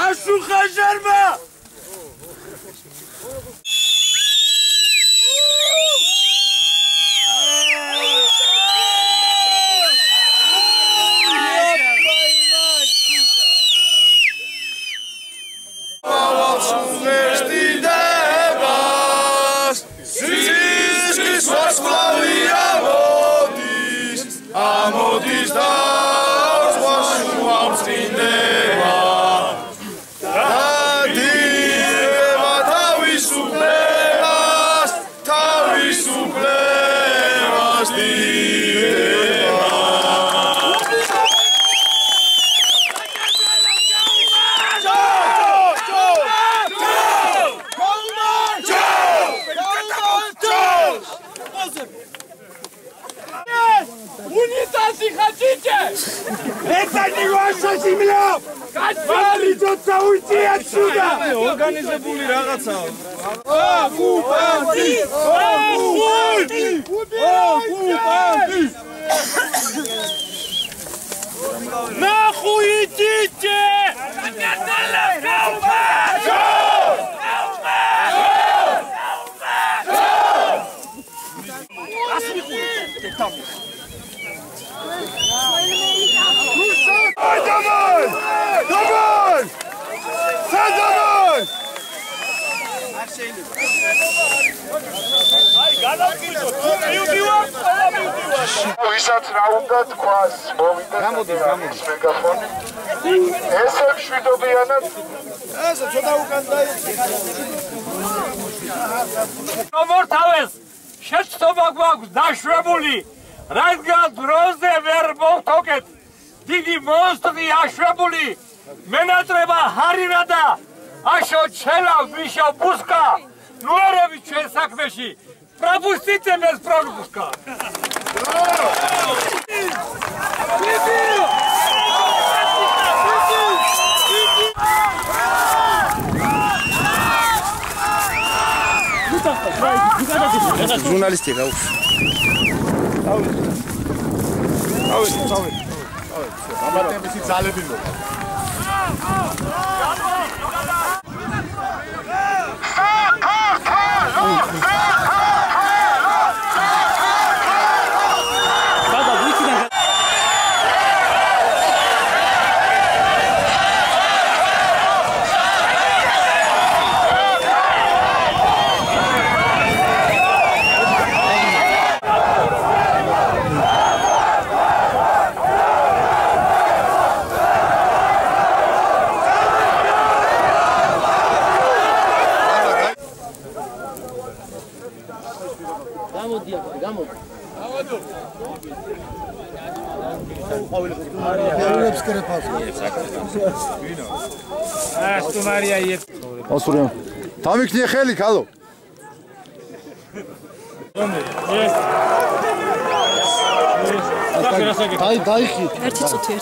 აშუხა ჟერმა ამოდის და ზღვაში ამწყინდება დადიდება თავისუფლებას დიდება Унитази хотите? Это не ваша земля! Придется уйти отсюда! ორგანიზებული რაღაცა. Оккупанты! Оккупанты! Нахуй идите! Давай! Давай! Давай! ვისაც რა უნდა თქვას, მოვიდა გამოდის მეგაფონი. ესე მშვიდობიანად. ესე ცოტა უკან დაიწყე. მომორთავეს, შეცდომა გვაქვს დაშვებული, რადგან დროზე ვერ მოვთოკეთ. დიდი მონსტრი აშვებული, მენატრება ჰარინა და აშო ჩელა ვიშო ბუსკა, ნუერები ჩვენ საქმეში, პროპუსტიტე без пропуска. ჟურნალისტი რა უშვ. თავი. ამატებისი ძალები მოყვა. Osuriam. Tamiknie xeli, kalo. Daixi. ერთი წუთი.